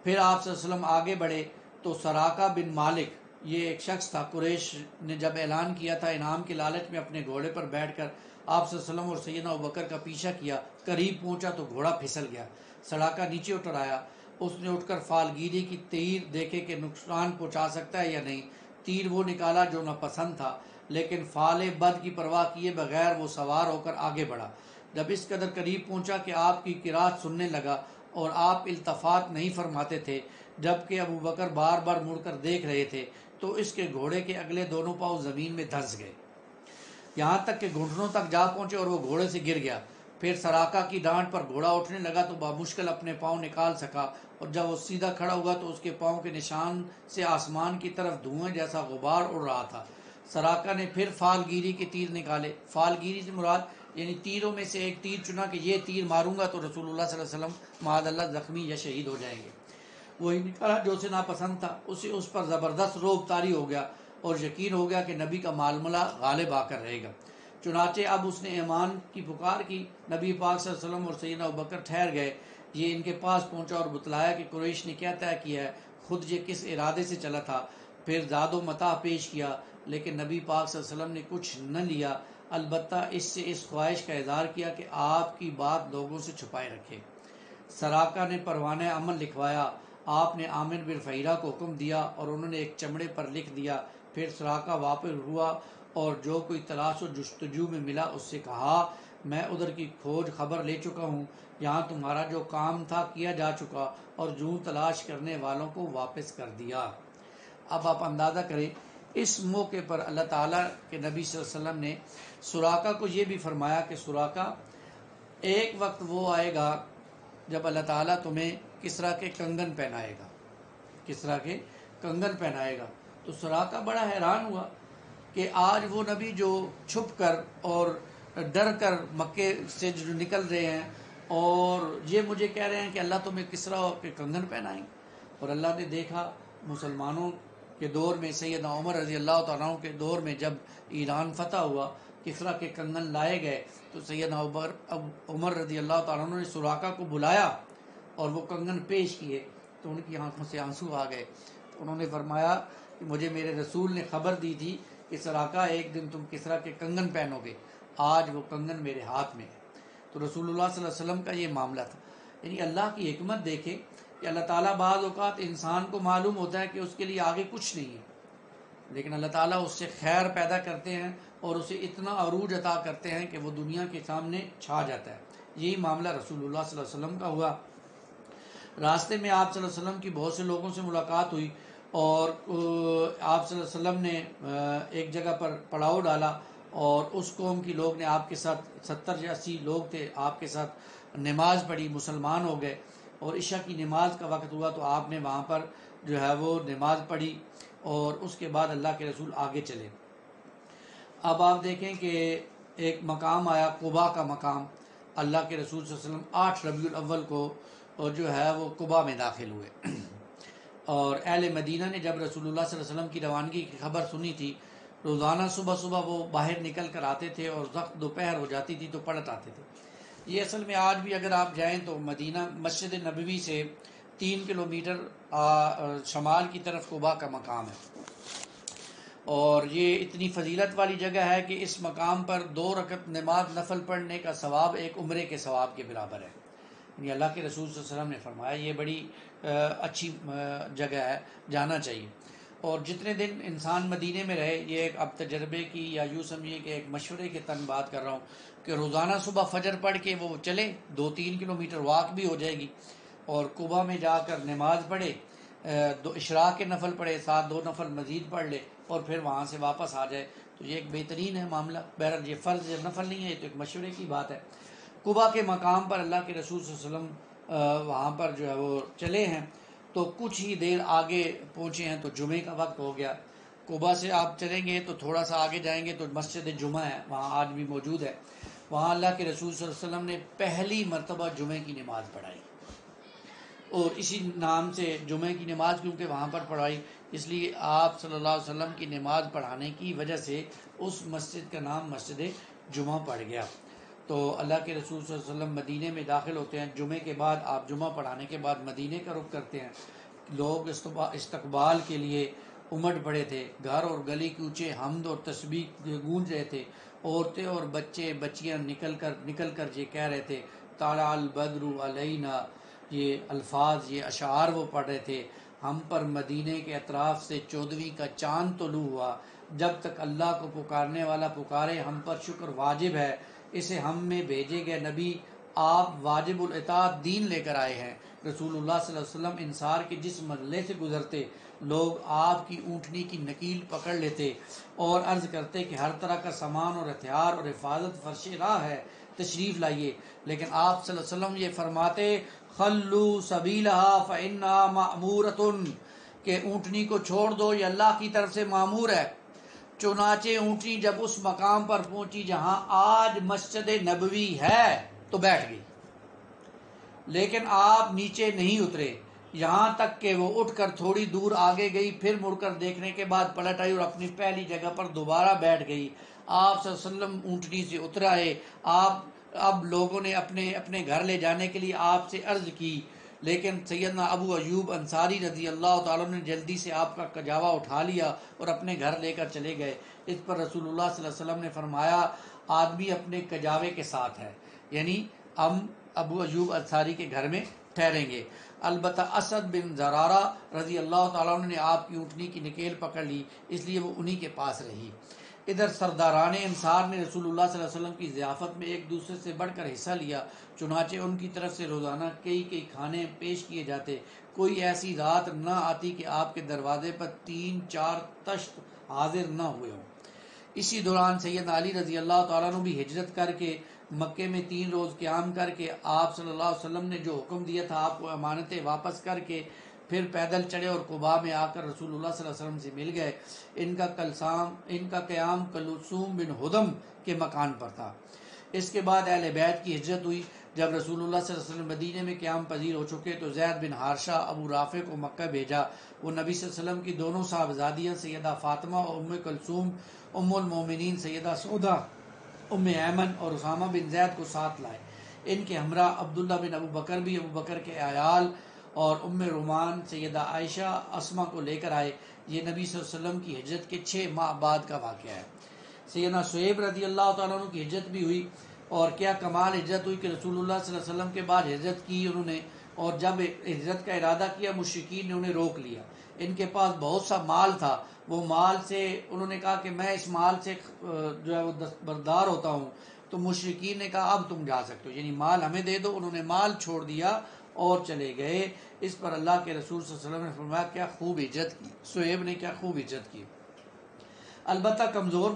پھر آپ صلی اللہ علیہ وسلم آگے بڑھے تو سراقہ بن مالک، یہ ایک شخص تھا، قریش نے جب اعلان کیا تھا انعام کے لالچ میں اپنے گھوڑے پر بیٹھ کر آپ صلی اللہ علیہ وسلم اور سیدنا ابوبکر کا پیچھا کیا۔ قریب پہنچا تو گھوڑا پھسل گیا، سراقہ نیچے اتر آیا۔ اس نے اٹھ کر فالگیری کی تیر دیکھے کہ نقصان پہنچا سکتا ہے یا نہیں۔ تیر وہ نکالا جو ناپسند تھا، لیکن فال بد کی پرواہ کیے بغیر وہ سوار ہو کر آگے بڑھا۔ جب اس قدر قریب پہنچا کہ آپ کی قرات سننے لگا اور آپ التفات نہیں فرماتے تھے جبکہ ابوبکر بار بار مڑ کر دیکھ رہے تھے تو اس کے گھوڑے کے اگلے دونوں پاؤں زمین میں دھنس گئے، یہاں تک کہ گھٹنوں تک جا پہنچے اور وہ گھوڑے سے گر گیا۔ پھر سراقہ کی ڈانٹ پر گھوڑا اٹھنے لگا تو بامشکل اپنے پاؤں نکال سکا اور جب وہ سیدھا کھڑا ہوا تو اس کے پاؤں کے نشان سے آسمان کی طرف دھوئیں جیسا غبار اڑ رہا تھا۔ سراقہ نے پھر فالگیری کے تیر نکالے۔ فالگیری سے مراد یعنی تیروں میں سے ایک تیر چنا کہ یہ تیر ماروں گا تو رسول اللہ صلی اللہ علیہ وسلم معاذ اللہ زخمی یا شہید ہو جائیں گے۔ وہی نکالا جو اسے ناپسند تھا۔ اسے اس پر زبردست رعب طاری ہو گیا اور یقین ہو گیا کہ نبی کا معاملہ غالب آ کر رہے گا۔ چنانچہ اب اس نے ایمان کی پکار کی۔ نبی پاک صلی اللہ علیہ وسلم اور سیدنا ابوبکر ٹھہر گئے۔ یہ ان کے پاس پہنچا اور بتلایا کہ قریش نے کیا طے کیا ہے، خود یہ کس ارادے سے چلا تھا۔ پھر زاد و متاع پیش کیا، لیکن نبی پاک صلی اللہ علیہ وسلم نے کچھ نہ لیا، البتہ اس سے اس خواہش کا اظہار کیا کہ آپ کی بات لوگوں سے چھپائے رکھے۔ سراقہ نے پروانہ عمل لکھوایا، آپ نے عامر بن فہیرہ کو حکم دیا اور انہوں نے ایک چمڑے پر لکھ دیا۔ پھر سراقہ واپس ہوا اور جو کوئی تلاش و جستجو میں ملا اس سے کہا، میں ادھر کی کھوج خبر لے چکا ہوں، یہاں تمہارا جو کام تھا کیا جا چکا اور جو تلاش کرنے والوں کو واپس کر دیا۔ اب آپ اندازہ کریں، اس موقع پر اللہ تعالیٰ کے نبی صلی اللہ علیہ وسلم نے سراقہ کو یہ بھی فرمایا کہ سراقہ، ایک وقت وہ آئے گا جب اللہ تعالیٰ تمہیں کسریٰ کے کنگن پہنائے گا، کسریٰ کے کنگن پہنائے گا۔ تو سراقہ بڑا حیران ہوا کہ آج وہ نبی جو چھپ کر اور ڈر کر مکے سے جو نکل رہے ہیں اور یہ مجھے کہہ رہے ہیں کہ اللہ تمہیں کسریٰ کے کنگن پہنائیں۔ اور اللہ نے دیکھا مسلمانوں کے دور میں، سیدنا عمر رضی اللہ تعالیٰ عنہ کے دور میں جب ایران فتح ہوا، کسریٰ کے کنگن لائے گئے تو سیدنا عمر رضی اللہ تعالیٰ عنہ نے سراقہ کو بلایا اور وہ کنگن پیش کیے تو ان کی آنکھوں سے آنسو آ گئے۔ تو انہوں نے فرمایا کہ مجھے میرے رسول نے خبر دی تھی کہ سراقہ ایک دن تم کسریٰ کے کنگن پہنو گے، آج وہ کنگن میرے ہاتھ میں ہے۔ تو رسول اللہ صلی اللہ علیہ وسلم کا یہ معاملہ تھا۔ یعنی اللہ کی حکمت دیکھے کہ اللہ تعالیٰ بعض اوقات انسان کو معلوم ہوتا ہے کہ اس کے لیے آگے کچھ نہیں ہے، لیکن اللہ تعالیٰ اس سے خیر پیدا کرتے ہیں اور اسے اتنا عروج عطا کرتے ہیں کہ وہ دنیا کے سامنے چھا جاتا ہے۔ یہی معاملہ رسول اللہ صلی اللہ علیہ وسلم کا ہوا۔ راستے میں آپ صلی اللہ علیہ وسلم کی بہت سے لوگوں سے ملاقات ہوئی اور آپ صلی اللہ علیہ وسلم نے ایک جگہ پر پڑاؤ ڈالا اور اس قوم کی لوگ نے آپ کے ساتھ 70 یا 80 لوگ تھے، آپ کے ساتھ نماز پڑھی، مسلمان ہو گئے اور عشاء کی نماز کا وقت ہوا تو آپ نے وہاں پر جو ہے وہ نماز پڑھی اور اس کے بعد اللہ کے رسول آگے چلے۔ اب آپ دیکھیں کہ ایک مقام آیا، قباء کا مقام۔ اللہ کے رسول صلی اللہ علیہ وسلم 8 ربیع الاول کو اور جو ہے وہ قباء میں داخل ہوئے اور اہل مدینہ نے جب رسول اللہ صلی اللہ علیہ وسلم کی روانگی کی خبر سنی تھی، روزانہ صبح صبح وہ باہر نکل کر آتے تھے اور وقت دوپہر ہو جاتی تھی تو پلٹ آتے تھے۔ یہ اصل میں آج بھی اگر آپ جائیں تو مدینہ مسجد نبوی سے 3 کلومیٹر شمال کی طرف قباء کا مقام ہے اور یہ اتنی فضیلت والی جگہ ہے کہ اس مقام پر 2 رکعت نماز نفل پڑھنے کا ثواب ایک عمرے کے ثواب کے برابر ہے۔ یعنی اللہ کے رسول صلی اللہ علیہ وسلم نے فرمایا یہ بڑی اچھی جگہ ہے، جانا چاہیے۔ اور جتنے دن انسان مدینے میں رہے، یہ ایک اب تجربے کی یا یوں سمجھیے کہ ایک مشورے کے تن بات کر رہا ہوں کہ روزانہ صبح فجر پڑھ کے وہ چلے، 2-3 کلومیٹر واک بھی ہو جائے گی اور قباء میں جا کر نماز پڑھے، 2 اشراق کے نفل پڑھے، ساتھ 2 نفل مزید پڑھ لے اور پھر وہاں سے واپس آ جائے تو یہ ایک بہترین ہے معاملہ۔ بہرحال یہ فرض یا نفل نہیں ہے، یہ تو ایک مشورے کی بات ہے۔ قباء کے مقام پر اللہ کے رسول صلی اللہ علیہ وسلم وہاں پر جو ہے وہ چلے ہیں تو کچھ ہی دیر آگے پہنچے ہیں تو جمعے کا وقت ہو گیا۔ قباء سے آپ چلیں گے تو تھوڑا سا آگے جائیں گے تو مسجد جمعہ ہے، وہاں آج بھی موجود ہے۔ وہاں اللہ کے رسول صلی اللہ علیہ وسلم نے پہلی مرتبہ جمعے کی نماز پڑھائی اور اسی نام سے جمعے کی نماز کیونکہ وہاں پر پڑھائی، اس لیے آپ صلی اللہ علیہ وسلم کی نماز پڑھانے کی وجہ سے اس مسجد کا نام مسجد جمعہ پڑ گیا۔ تو اللہ کے رسول صلی اللہ علیہ وسلم مدینے میں داخل ہوتے ہیں، جمعے کے بعد آپ جمعہ پڑھانے کے بعد مدینے کا رخ کرتے ہیں۔ لوگ استقبال کے لیے امڑ پڑے تھے، گھر اور گلی کوچے حمد اور تسبیح گونج رہے تھے، عورتیں اور بچے بچیاں نکل کر یہ کہہ رہے تھے طلع البدر علینا، یہ الفاظ یہ اشعار وہ پڑھ رہے تھے، ہم پر مدینے کے اطراف سے 14ویں کا چاند طلوع ہوا، جب تک اللہ کو پکارنے والا پکارے ہم پر شکر واجب ہے، اسے ہم میں بھیجے گئے نبی آپ واجب الاطاعت دین لے کر آئے ہیں۔ رسول اللہ صلی اللہ علیہ وسلم انصار کے جس محلے سے گزرتے لوگ آپ کی اونٹنی کی نکیل پکڑ لیتے اور عرض کرتے کہ ہر طرح کا سامان اور ہتھیار اور حفاظت فرش راہ ہے، تشریف لائیے، لیکن آپ صلی اللہ علیہ وسلم یہ فرماتے خلو سبیلہا فإنہا مأمورۃ، کہ اونٹنی کو چھوڑ دو، یہ اللہ کی طرف سے مامور ہے۔ چنانچہ اونٹنی جب اس مقام پر پہنچی جہاں آج مسجد نبوی ہے تو بیٹھ گئی، لیکن آپ نیچے نہیں اترے یہاں تک کہ وہ اٹھ کر تھوڑی دور آگے گئی، پھر مڑ کر دیکھنے کے بعد پلٹ آئی اور اپنی پہلی جگہ پر دوبارہ بیٹھ گئی۔ آپ صلی اللہ علیہ وسلم اونٹنی سے اتر آئے، آپ اب لوگوں نے اپنے اپنے گھر لے جانے کے لیے آپ سے عرض کی، لیکن سیدنا ابو ایوب انصاری رضی اللہ تعالیٰ نے جلدی سے آپ کا کجاوا اٹھا لیا اور اپنے گھر لے کر چلے گئے۔ اس پر رسول اللہ صلی اللہ علیہ وسلم نے فرمایا آدمی اپنے کجاوے کے ساتھ ہے، یعنی ہم ابو ایوب انصاری کے گھر میں ٹھہریں گے۔ البتہ اسد بن زرارہ رضی اللہ تعالیٰ عنہ نے آپ کی اونٹنی کی نکیل پکڑ لی، اس لیے وہ انہی کے پاس رہی۔ ادھر سرداران انصار نے رسول اللہ صلی اللہ علیہ وسلم کی ضیافت میں ایک دوسرے سے بڑھ کر حصہ لیا، چنانچہ ان کی طرف سے روزانہ کئی کھانے پیش کیے جاتے، کوئی ایسی رات نہ آتی کہ آپ کے دروازے پر 3-4 تشت حاضر نہ ہوئے ہوں۔ اسی دوران سیدنا علی رضی اللہ تعالیٰ عنہ بھی ہجرت کر کے مکے میں 3 روز قیام کر کے آپ صلی اللہ علیہ وسلم نے جو حکم دیا تھا آپ کو امانتیں واپس کر کے پھر پیدل چڑھے اور قباء میں آ کر رسول اللہ صلی اللہ علیہ وسلم سے مل گئے۔ ان کا قیام کلثوم بن ہدم کے مکان پر تھا۔ اس کے بعد اہل بیت کی ہجرت ہوئی۔ جب رسول اللہ صلی اللہ علیہ وسلم مدینے میں قیام پذیر ہو چکے تو زید بن حارثہ ابو رافع کو مکہ بھیجا۔ وہ نبی صلی اللہ علیہ وسلم کی دونوں صاحبزادیاں سیدہ فاطمہ اور ام کلثوم، ام المومنین سیدہ سودا، ام ایمن اور اسامہ بن زید کو ساتھ لائے۔ ان کے ہمراہ عبداللہ بن ابو بکر بھی ابو بکر کے عیال اور ام رومان سیدہ عائشہ اسما کو لے کر آئے۔ یہ نبی صلی اللہ علیہ وسلم کی ہجرت کے 6 ماہ بعد کا واقعہ ہے۔ سیدنا شعیب رضی اللہ تعالیٰ عنہ کی ہجرت بھی ہوئی، اور کیا کمال ہجرت ہوئی کہ رسول اللہ صلی اللہ علیہ وسلم کے بعد ہجرت کی انہوں نے، اور جب ہجرت کا ارادہ کیا مشرکین نے انہیں روک لیا۔ ان کے پاس بہت سا مال تھا، وہ مال سے انہوں نے کہا کہ میں اس مال سے جو ہے وہ دستبردار ہوتا ہوں، تو مشرکین نے کہا اب تم جا سکتے ہو، یعنی مال ہمیں دے دو۔ انہوں نے مال چھوڑ دیا اور چلے گئے۔ اس پر اللہ کے رسول صلی اللہ علیہ وسلم نے فرمایا کیا خوب ہجرت کی، شعیب نے کیا خوب ہجرت کی۔ البتہ کمزور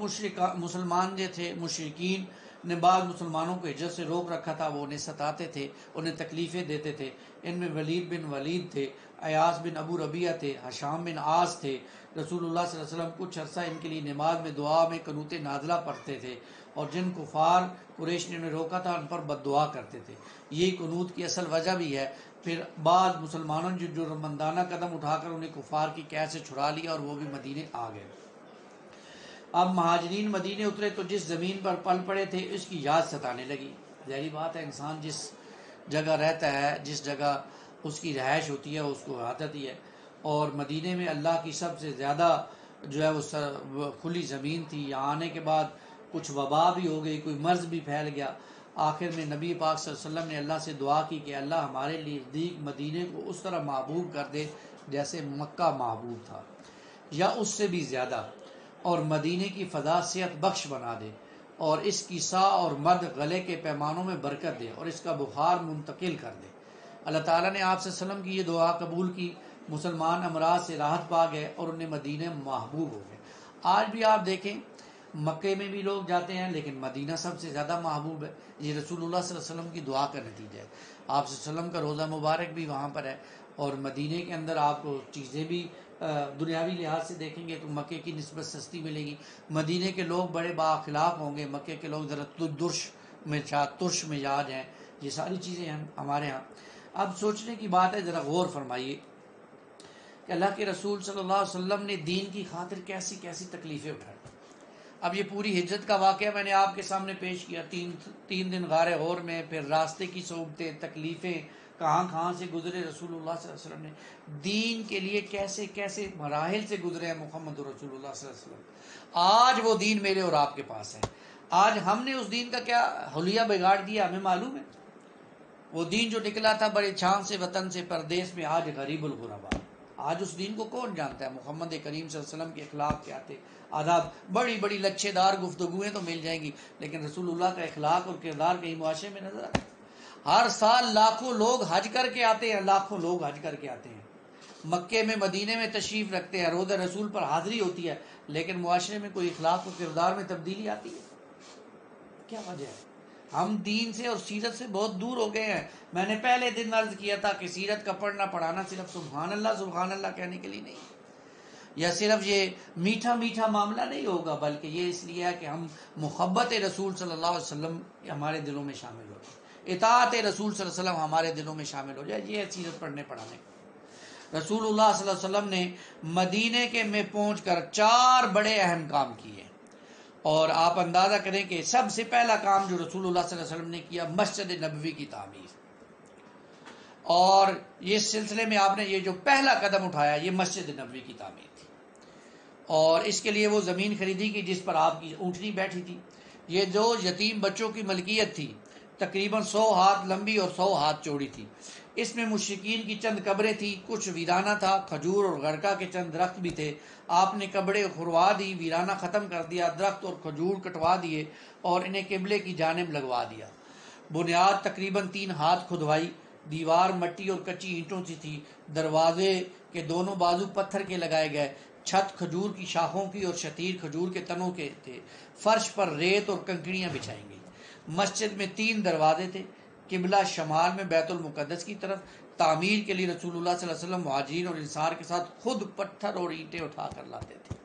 مسلمان جو تھے، مشرکین نے بعض مسلمانوں کو ہجرت سے روک رکھا تھا، وہ انہیں ستاتے تھے، انہیں تکلیفیں دیتے تھے۔ ان میں ولید بن ولید تھے، ایاس بن ابو ربیعہ تھے، حشام بن عاص تھے۔ رسول اللہ صلی اللہ علیہ وسلم کچھ عرصہ ان کے لیے نماز میں دعا میں قنوت نازلہ پڑھتے تھے، اور جن کفار قریش نے انہیں روکا تھا ان پر بد دعا کرتے تھے۔ یہی قنوت کی اصل وجہ بھی ہے۔ پھر بعض مسلمانوں نے جو رمندانہ قدم اٹھا کر انہیں کفار کی قید سے چھڑا لیا اور وہ بھی مدینے آ گئے۔ اب مہاجرین مدینے اترے تو جس زمین پر پل پڑے تھے اس کی یاد ستانے لگی۔ ظاہری بات ہے، انسان جس جگہ رہتا ہے، جس جگہ اس کی رہائش ہوتی ہے اس کو عادت ہی ہے، اور مدینے میں اللہ کی سب سے زیادہ جو ہے وہ کھلی زمین تھی۔ یہاں آنے کے بعد کچھ وبا بھی ہو گئی، کوئی مرض بھی پھیل گیا۔ آخر میں نبی پاک صلی اللہ علیہ وسلم نے اللہ سے دعا کی کہ اللہ ہمارے لیے نزدیک مدینے کو اس طرح محبوب کر دے جیسے مکہ محبوب تھا یا اس سے بھی زیادہ، اور مدینے کی فضا صحت بخش بنا دے، اور اس کی سا اور مد گلے کے پیمانوں میں برکت دے، اور اس کا بخار منتقل کر دے۔ اللہ تعالیٰ نے آپ صلی اللہ علیہ وسلم کی یہ دعا قبول کی، مسلمان امراض سے راحت پا گئے اور انہیں مدینے محبوب ہو گئے۔ آج بھی آپ دیکھیں مکے میں بھی لوگ جاتے ہیں لیکن مدینہ سب سے زیادہ محبوب ہے۔ یہ رسول اللہ صلی اللہ علیہ وسلم کی دعا کا نتیجہ ہے۔ آپ صلی اللہ علیہ وسلم کا روزہ مبارک بھی وہاں پر ہے، اور مدینے کے اندر آپ کو چیزیں بھی دنیاوی لحاظ سے دیکھیں گے تو مکے کی نسبت سستی ملے گی۔ مدینے کے لوگ بڑے بااخلاق ہوں گے، مکے کے لوگ ذرا ترش مزاج ہیں۔ یہ ساری چیزیں ہیں ہمارے ہاں۔ اب سوچنے کی بات ہے، ذرا غور فرمائیے کہ اللہ کے رسول صلی اللہ علیہ وسلم نے دین کی خاطر کیسی کیسی تکلیفیں اٹھائیں۔ اب یہ پوری ہجرت کا واقعہ میں نے آپ کے سامنے پیش کیا، 3 دن غار غور میں، پھر راستے کی صعوبتیں، تکلیفیں، کہاں سے گزرے رسول اللہ صلی اللہ علیہ وسلم نے، دین کے لیے کیسے کیسے مراحل سے گزرے ہیں محمد رسول اللہ صلی اللہ علیہ وسلم۔ آج وہ دین میرے اور آپ کے پاس ہے۔ آج ہم نے اس دین کا کیا حلیہ بگاڑ دیا ہمیں معلوم ہے۔ وہ دین جو نکلا تھا بڑے چھان سے وطن سے پردیس میں، آج غریب الغربا۔ آج اس دین کو کون جانتا ہے؟ محمد کریم صلی اللہ علیہ وسلم کے اخلاق کیا تھے، آداب، بڑی بڑی لچھے دار گفتگویں تو مل جائیں گی، لیکن رسول اللہ کا اخلاق اور کردار کہیں معاشرے میں نظر آتا ہے؟ ہر سال لاکھوں لوگ حج کر کے آتے ہیں، لاکھوں لوگ حج کر کے آتے ہیں، مکے میں مدینے میں تشریف رکھتے ہیں، روضہ رسول پر حاضری ہوتی ہے، لیکن معاشرے میں کوئی اخلاق و کردار میں تبدیلی آتی ہے؟ کیا وجہ ہے؟ ہم دین سے اور سیرت سے بہت دور ہو گئے ہیں۔ میں نے پہلے دن عرض کیا تھا کہ سیرت کا پڑھنا پڑھانا صرف سبحان اللہ کہنے کے لیے نہیں، یا صرف یہ میٹھا میٹھا معاملہ نہیں ہوگا، بلکہ یہ اس لیے ہے کہ ہم محبت رسول صلی اللہ علیہ وسلم ہمارے دلوں میں شامل ہو جائے، اطاعت رسول صلی اللہ علیہ وسلم ہمارے دلوں میں شامل ہو جائے۔ یہ ہے سیرت پڑھنے پڑھانے کا۔ رسول اللہ صلی اللہ علیہ وسلم نے مدینے کے میں پہنچ کر 4 بڑے اہم کام کیے۔ اور آپ اندازہ کریں کہ سب سے پہلا کام جو رسول اللہ صلی اللہ علیہ وسلم نے کیا مسجد نبوی کی تعمیر، اور یہ سلسلے میں آپ نے یہ جو پہلا قدم اٹھایا یہ مسجد نبوی کی تعمیر تھی، اور اس کے لیے وہ زمین خریدی کہ جس پر آپ کی اونٹنی بیٹھی تھی۔ یہ جو یتیم بچوں کی ملکیت تھی تقریباً 100 ہاتھ لمبی اور 100 ہاتھ چوڑی تھی۔ اس میں مشرکین کی چند قبریں تھیں، کچھ ویرانہ تھا، کھجور اور غرقہ کے چند درخت بھی تھے۔ آپ نے قبریں کھروا دی، ویرانہ ختم کر دیا، درخت اور کھجور کٹوا دیے اور انہیں قبلے کی جانب لگوا دیا۔ بنیاد تقریباً 3 ہاتھ کھدوائی، دیوار مٹی اور کچی اینٹوں سے تھی، دروازے کے دونوں بازو پتھر کے لگائے گئے، چھت کھجور کی شاخوں کی اور شتیر کھجور کے تنوں کے تھے، فرش پر ریت اور کنکریاں بچھائی گئی۔ مسجد میں 3 دروازے تھے، قبلہ شمال میں بیت المقدس کی طرف۔ تعمیر کے لیے رسول اللہ صلی اللہ علیہ وسلم مہاجرین اور انصار کے ساتھ خود پتھر اور اینٹیں اٹھا کر لاتے تھے۔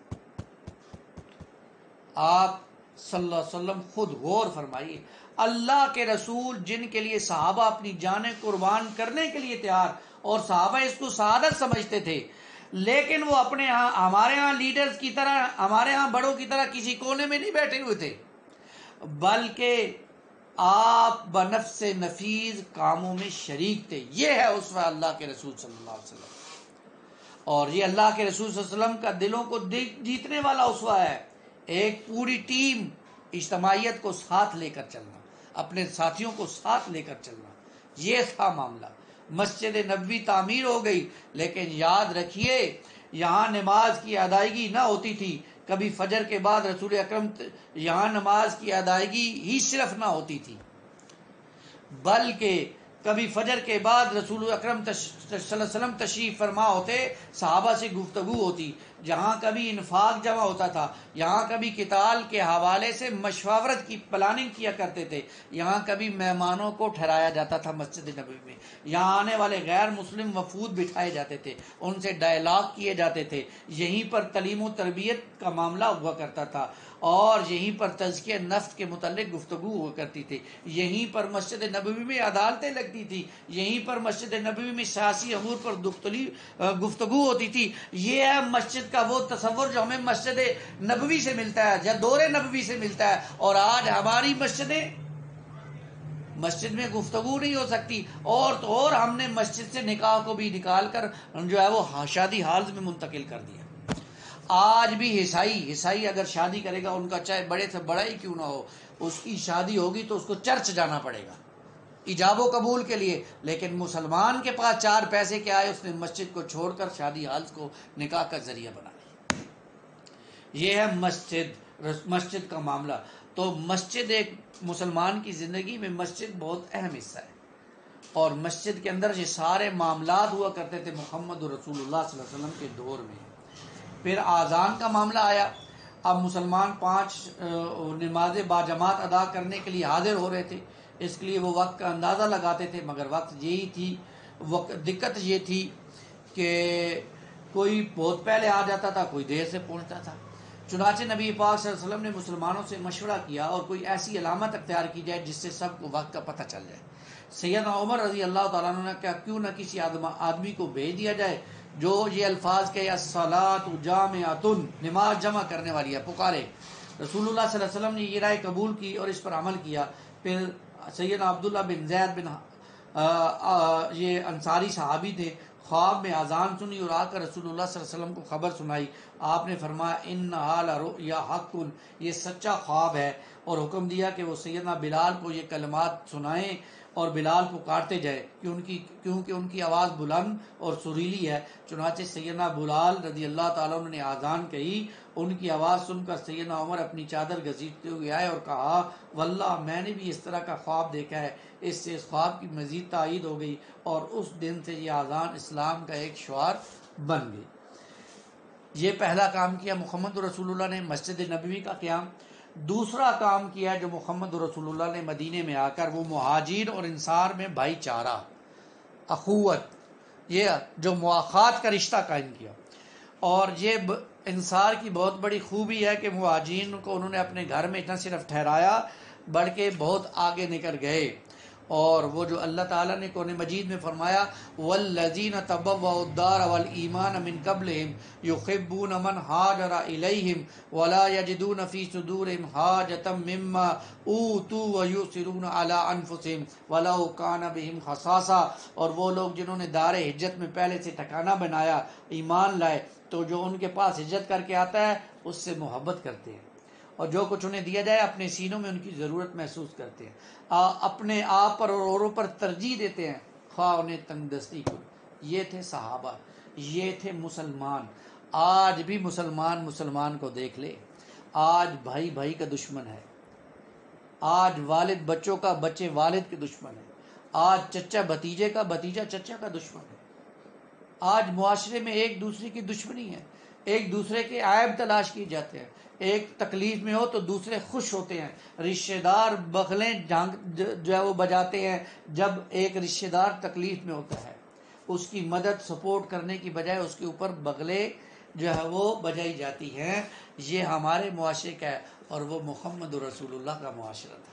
آپ صلی اللہ علیہ وسلم خود غور فرمائیے، اللہ کے رسول جن کے لیے صحابہ اپنی جانیں قربان کرنے کے لیے تیار، اور صحابہ اس کو سعادت سمجھتے تھے، لیکن وہ اپنے ہاں ہمارے ہاں لیڈرز کی طرح، ہمارے ہاں بڑوں کی طرح کسی کونے میں نہیں بیٹھے ہوئے تھے، بلکہ آپ بنفس نفیس کاموں میں شریک تھے۔ یہ ہے اسوہ اللہ کے رسول صلی اللہ علیہ وسلم، اور یہ اللہ کے رسول صلی اللہ علیہ وسلم کا دلوں کو جیتنے والا اسوہ ہے۔ ایک پوری ٹیم، اجتماعیت کو ساتھ لے کر چلنا، اپنے ساتھیوں کو ساتھ لے کر چلنا، یہ تھا معاملہ۔ مسجد نبوی تعمیر ہو گئی، لیکن یاد رکھیے یہاں نماز کی ادائیگی نہ ہوتی تھی۔ کبھی فجر کے بعد رسول اکرم یہاں نماز کی ادائیگی ہی صرف نہ ہوتی تھی، بلکہ کبھی فجر کے بعد رسول اکرم صلی اللہ علیہ وسلم تشریف فرما ہوتے، صحابہ سے گفتگو ہوتی، جہاں کبھی انفاق جمع ہوتا تھا، یہاں کبھی قتال کے حوالے سے مشاورت کی پلاننگ کیا کرتے تھے، یہاں کبھی مہمانوں کو ٹھہرایا جاتا تھا مسجد نبوی میں، یہاں آنے والے غیر مسلم وفود بٹھائے جاتے تھے، ان سے ڈائلاگ کیے جاتے تھے، یہیں پر تعلیم و تربیت کا معاملہ ہوا کرتا تھا، اور یہیں پر تزکیہ نفس کے متعلق گفتگو ہوا کرتی تھی، یہیں پر مسجد نبوی میں عدالتیں لگتی تھی، یہیں پر مسجد نبوی میں سیاسی امور پر گفتگو ہوتی تھی۔ یہ ہے مسجد کا وہ تصور جو ہمیں مسجد نبوی سے ملتا ہے یا دور نبوی سے ملتا ہے، اور آج ہماری مسجد میں گفتگو نہیں ہو سکتی، اور تو اور ہم نے مسجد سے نکاح کو بھی نکال کر جو ہے وہ شادی ہالز میں منتقل کر دیا۔ آج بھی عیسائی اگر شادی کرے گا، ان کا چاہے بڑے سے بڑا ہی کیوں نہ ہو، اس کی شادی ہوگی تو اس کو چرچ جانا پڑے گا ایجاب و قبول کے لیے، لیکن مسلمان کے پاس 4 پیسے کے آئے، اس نے مسجد کو چھوڑ کر شادی ہالز کو نکاح کا ذریعہ بنا لیا۔ یہ ہے مسجد کا معاملہ۔ تو مسجد ایک مسلمان کی زندگی میں مسجد بہت اہم حصہ ہے، اور مسجد کے اندر یہ سارے معاملات ہوا کرتے تھے محمد رسول اللہ صلی اللہ علیہ وسلم کے دور میں۔ پھر آذان کا معاملہ آیا، اب مسلمان 5 نمازیں باجماعت ادا کرنے کے لیے حاضر ہو رہے تھے، اس کے لیے وہ وقت کا اندازہ لگاتے تھے، مگر وقت یہی تھی، دقت یہ تھی کہ کوئی بہت پہلے آ جاتا تھا، کوئی دیر سے پہنچتا تھا۔ چنانچہ نبی پاک صلی اللہ علیہ وسلم نے مسلمانوں سے مشورہ کیا اور کوئی ایسی علامت اختیار کی جائے جس سے سب کو وقت کا پتہ چل جائے۔ سیدنا عمر رضی اللہ تعالیٰ عنہ نے کہا کیوں نہ کسی آدمی کو بھیج دیا جائے جو یہ الفاظ کہ الصلاۃ جامعۃ، نماز جمع کرنے والی ہے، پکارے۔ رسول اللہ صلی اللہ علیہ وسلم نے یہ رائے قبول کی اور اس پر عمل کیا۔ پھر سیدنا عبداللہ بن زید بن یہ انصاری صحابی تھے، خواب میں اذان سنی اور آ کر رسول اللہ صلی اللہ علیہ وسلم کو خبر سنائی۔ آپ نے فرمایا انھا لرؤیا حق، یہ سچا خواب ہے، اور حکم دیا کہ وہ سیدنا بلال کو یہ کلمات سنائیں اور بلال پکارتے جائے کیونکہ ان کی آواز بلند اور سریلی ہے۔ چنانچہ سیدنا بلال رضی اللہ تعالیٰ عنہ نے آذان کہی، ان کی آواز سن کر سیدنا عمر اپنی چادر گھسیٹتے ہوئے آئے اور کہا واللہ میں نے بھی اس طرح کا خواب دیکھا ہے۔ اس سے اس خواب کی مزید تائید ہو گئی، اور اس دن سے یہ آذان اسلام کا ایک شعار بن گئی۔ یہ پہلا کام کیا محمد رسول اللہ نے، مسجد نبوی کا قیام۔ دوسرا کام کیا جو محمد رسول اللہ نے مدینے میں آ کر، وہ مہاجر اور انصار میں بھائی چارہ، اخوت، یہ جو مواخات کا رشتہ قائم کیا۔ اور یہ انصار کی بہت بڑی خوبی ہے کہ مہاجرین کو انہوں نے اپنے گھر میں نہ صرف ٹھہرایا بلکہ بہت آگے نکل گئے، اور وہ جو اللہ تعالیٰ نے قرآن مجید میں فرمایا والذین تبوؤا الدار والایمان من قبلہم یحبون من ہاجر الیہم ولا یجدون فی صدورہم حاجۃ مما اوتوا ویؤثرون علی انفسہم ولو کان بہم خصاصہ، اور وہ لوگ جنہوں نے دار ہجرت میں پہلے سے ٹھکانہ بنایا، ایمان لائے، تو جو ان کے پاس ہجرت کر کے آتا ہے اس سے محبت کرتے ہیں، اور جو کچھ انہیں دیا جائے اپنے سینوں میں ان کی ضرورت محسوس کرتے ہیں، اپنے آپ پر اور اوروں پر ترجیح دیتے ہیں، خواہ انہیں تنگ دستی کو۔ یہ تھے صحابہ، یہ تھے مسلمان۔ آج بھی مسلمان کو دیکھ لے، آج بھائی بھائی کا دشمن ہے، آج والد بچوں کا بچے والد کے دشمن ہے، آج چچا بھتیجے کا بھتیجا چچا کا دشمن ہے، آج معاشرے میں ایک دوسرے کی دشمنی ہے، ایک دوسرے کے عیب تلاش کیے جاتے ہیں، ایک تکلیف میں ہو تو دوسرے خوش ہوتے ہیں، رشتہ دار بغلیں جو ہے وہ بجاتے ہیں جب ایک رشتہ دار تکلیف میں ہوتا ہے، اس کی مدد سپورٹ کرنے کی بجائے اس کے اوپر بغلیں جو ہے وہ بجائی جاتی ہیں۔ یہ ہمارے معاشرے کا ہے، اور وہ محمد رسول اللہ کا معاشرہ تھا۔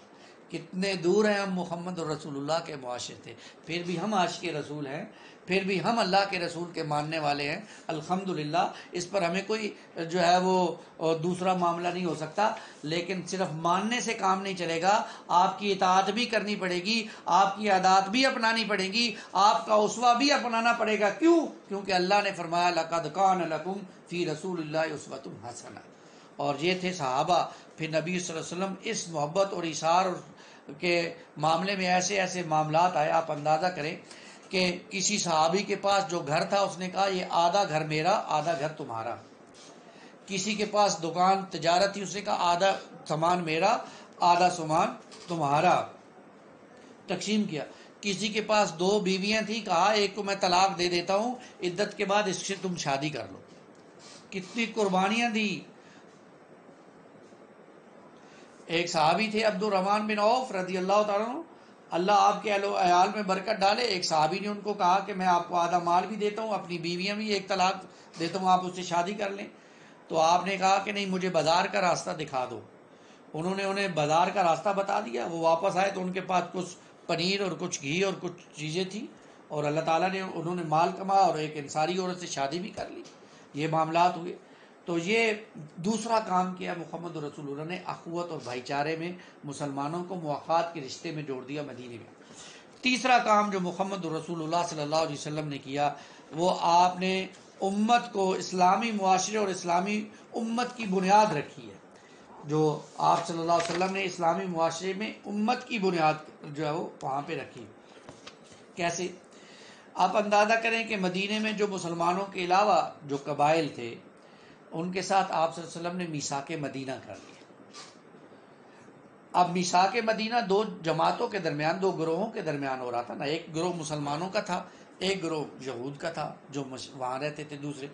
کتنے دور ہیں ہم محمد رسول اللہ کے معاشرے سے، پھر بھی ہم عاشق رسول ہیں، پھر بھی ہم اللہ کے رسول کے ماننے والے ہیں، الحمدللہ۔ اس پر ہمیں کوئی جو ہے وہ دوسرا معاملہ نہیں ہو سکتا، لیکن صرف ماننے سے کام نہیں چلے گا، آپ کی اطاعت بھی کرنی پڑے گی، آپ کی عادات بھی اپنانی پڑے گی، آپ کا اسوہ بھی اپنانا پڑے گا۔ کیوں؟ کیونکہ اللہ نے فرمایا لَقَدْ كَانَ لَكُمْ فِي رَسُولِ اللَّهِ أُسْوَةٌ حَسَنَةٌ، اور یہ تھے صحابہ۔ پھر نبی صلی اللہ علیہ وسلم اس محبت اور ایثار کے معاملے میں ایسے ایسے معاملات آئے، آپ اندازہ کریں کہ کسی صحابی کے پاس جو گھر تھا اس نے کہا یہ آدھا گھر میرا آدھا گھر تمہارا، کسی کے پاس دکان تجارت تھی اس نے کہا آدھا سامان میرا آدھا سامان تمہارا، تقسیم کیا۔ کسی کے پاس 2 بیویاں تھیں، کہا ایک کو میں طلاق دے دیتا ہوں، عدت کے بعد اس سے تم شادی کر لو۔ کتنی قربانیاں دی۔ ایک صحابی تھے عبد الرحمن بن عوف رضی اللہ تعالیٰ عنہ، اللہ آپ کے اہل و عیال میں برکت ڈالے۔ ایک صحابی نے ان کو کہا کہ میں آپ کو آدھا مال بھی دیتا ہوں، اپنی بیویاں بھی ایک طلاق دیتا ہوں، آپ اس سے شادی کر لیں۔ تو آپ نے کہا کہ نہیں، مجھے بازار کا راستہ دکھا دو۔ انہوں نے انہیں بازار کا راستہ بتا دیا۔ وہ واپس آئے تو ان کے پاس کچھ پنیر اور کچھ گھی اور کچھ چیزیں تھیں، اور اللہ تعالیٰ نے انہوں نے مال کمایا اور ایک انصاری عورت سے شادی بھی کر لی۔ یہ معاملات ہوئے۔ تو یہ دوسرا کام کیا محمد رسول اللہ نے، اخوت اور بھائی چارے میں مسلمانوں کو موافقات کے رشتے میں جوڑ دیا مدینے میں۔ تیسرا کام جو محمد رسول اللہ صلی اللہ علیہ وسلم نے کیا، وہ آپ نے امت کو اسلامی معاشرے اور اسلامی امت کی بنیاد رکھی ہے۔ جو آپ صلی اللہ علیہ وسلم نے اسلامی معاشرے میں امت کی بنیاد جو ہے وہ وہاں پہ رکھی۔ کیسے؟ آپ اندازہ کریں کہ مدینے میں جو مسلمانوں کے علاوہ جو قبائل تھے ان کے ساتھ آپ صلی اللہ علیہ وسلم نے میثاق مدینہ کر لیا۔ اب میثاق مدینہ 2 جماعتوں کے درمیان، 2 گروہوں کے درمیان ہو رہا تھا نا، ایک گروہ مسلمانوں کا تھا، ایک گروہ یہود کا تھا جو وہاں رہتے تھے دوسرے۔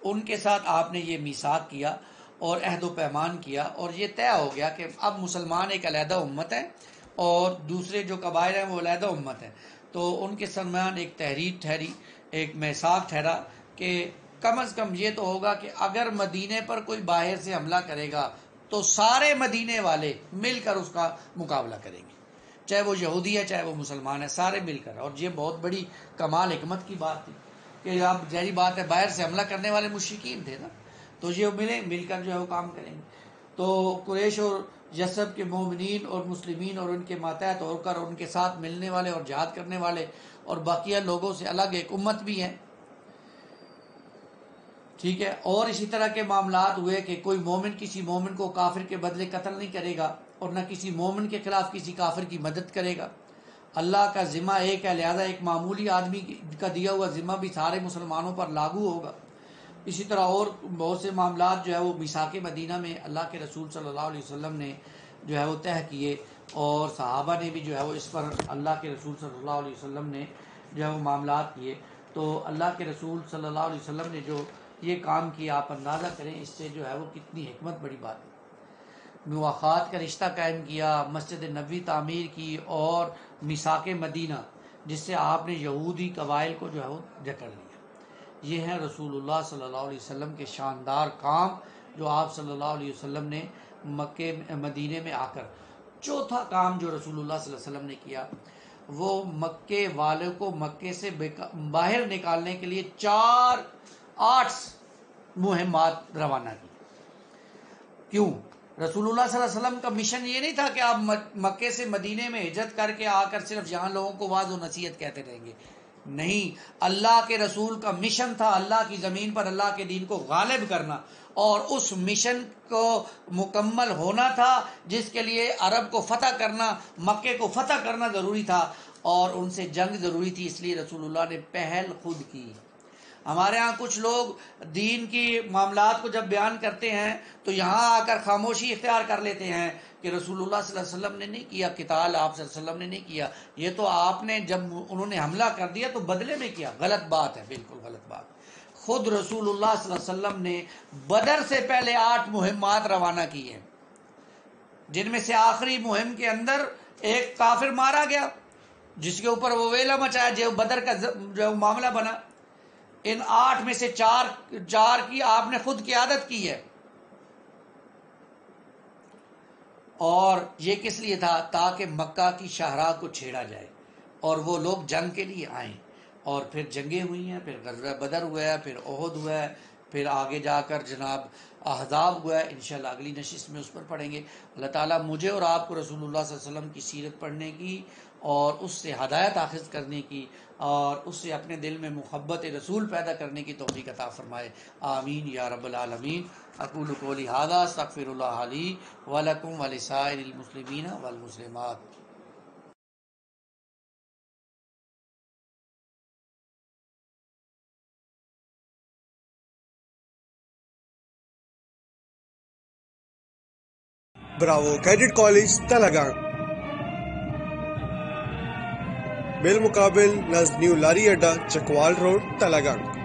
ان کے ساتھ آپ نے یہ میثاق کیا اور عہد و پیمان کیا، اور یہ طے ہو گیا کہ اب مسلمان ایک علیحدہ امت ہے اور دوسرے جو قبائل ہیں وہ علیحدہ امت ہیں۔ تو ان کے درمیان ایک تحریر ٹھہری، ایک میثاق ٹھہرا کہ کم از کم یہ تو ہوگا کہ اگر مدینے پر کوئی باہر سے حملہ کرے گا تو سارے مدینے والے مل کر اس کا مقابلہ کریں گے، چاہے وہ یہودی ہے چاہے وہ مسلمان ہے، سارے مل کر۔ اور یہ بہت بڑی کمال حکمت کی بات تھی کہ اب ظاہری بات ہے باہر سے حملہ کرنے والے مشرکین تھے نا، تو یہ مل کر جو ہے وہ کام کریں گے۔ تو قریش اور یثرب کے مومنین اور مسلمین اور ان کے ماتحت ہو کر ان کے ساتھ ملنے والے اور جہاد کرنے والے اور باقیہ لوگوں سے الگ ایک امت بھی ہے، ٹھیک ہے۔ اور اسی طرح کے معاملات ہوئے کہ کوئی مومن کسی مومن کو کافر کے بدلے قتل نہیں کرے گا، اور نہ کسی مومن کے خلاف کسی کافر کی مدد کرے گا۔ اللہ کا ذمہ ایک ہے، لہذا ایک معمولی آدمی کا دیا ہوا ذمہ بھی سارے مسلمانوں پر لاگو ہوگا۔ اسی طرح اور بہت سے معاملات جو ہے وہ میثاق مدینہ میں اللہ کے رسول صلی اللہ علیہ وسلم نے جو ہے وہ طے کیے، اور صحابہ نے بھی جو ہے وہ اس پر اللہ کے رسول صلی اللہ علیہ وسلم نے جو ہے وہ معاملات کیے۔ تو اللہ کے رسول صلی اللہ علیہ وسلم نے جو یہ کام کیا، آپ اندازہ کریں اس سے جو ہے وہ کتنی حکمت بڑی بات ہے۔ مواخات کا رشتہ قائم کیا، مسجد نبوی تعمیر کی، اور میثاق مدینہ جس سے آپ نے یہودی قبائل کو جو ہے وہ جکڑ لیا۔ یہ ہے رسول اللہ صلی اللہ علیہ وسلم کے شاندار کام جو آپ صلی اللہ علیہ وسلم نے مکے مدینے میں آ کر۔ چوتھا کام جو رسول اللہ صلی اللہ علیہ وسلم نے کیا، وہ مکے والوں کو مکے سے باہر نکالنے کے لیے 8 مہمات روانہ کی. کیوں؟ رسول اللہ صلی اللہ علیہ وسلم کا مشن یہ نہیں تھا کہ آپ مکے سے مدینے میں ہجرت کر کے آ کر صرف یہاں لوگوں کو واعظ و نصیحت کہتے رہیں گے. نہیں، اللہ کے رسول کا مشن تھا اللہ کی زمین پر اللہ کے دین کو غالب کرنا، اور اس مشن کو مکمل ہونا تھا جس کے لیے عرب کو فتح کرنا، مکے کو فتح کرنا ضروری تھا اور ان سے جنگ ضروری تھی. اس لیے رسول اللہ نے پہل خود کی. ہمارے ہاں کچھ لوگ دین کی معاملات کو جب بیان کرتے ہیں تو یہاں آ کر خاموشی اختیار کر لیتے ہیں کہ رسول اللہ صلی اللہ علیہ وسلم نے نہیں کیا قتال، آپ صلی اللہ علیہ وسلم نے نہیں کیا، یہ تو آپ نے جب انہوں نے حملہ کر دیا تو بدلے میں کیا. غلط بات ہے، بالکل غلط بات. خود رسول اللہ صلی اللہ علیہ وسلم نے بدر سے پہلے 8 مہمات روانہ کی ہیں، جن میں سے آخری مہم کے اندر ایک کافر مارا گیا جس کے اوپر وہ ویلا مچایا جو بدر کا جو معاملہ بنا. ان 8 میں سے 4 کی آپ نے خود قیادت کی ہے. اور یہ کس لیے تھا؟ تاکہ مکہ کی شاہراہ کو چھیڑا جائے اور وہ لوگ جنگ کے لیے آئیں. اور پھر جنگیں ہوئی ہیں، پھر غزوہ بدر ہوا ہے، پھر احد ہوا ہے، پھر آگے جا کر جناب احزاب ہوا ہے. انشاءاللہ اگلی نشست میں اس پر پڑھیں گے. اللہ تعالیٰ مجھے اور آپ کو رسول اللہ صلی اللہ علیہ وسلم کی سیرت پڑھنے کی اور اس سے ہدایت اخذ کرنے کی اور اس سے اپنے دل میں محبت رسول پیدا کرنے کی توفیق عطا فرمائے. آمین یا رب العالمین. اقول قولی ھذا استغفر اللہ لی ولکم ولسائر المسلمین والمسلمات. براوو کیڈٹ کالج تلگانگ، بالمقابل نزد نیو لاری اڈا چکوال روڈ تلگانگ.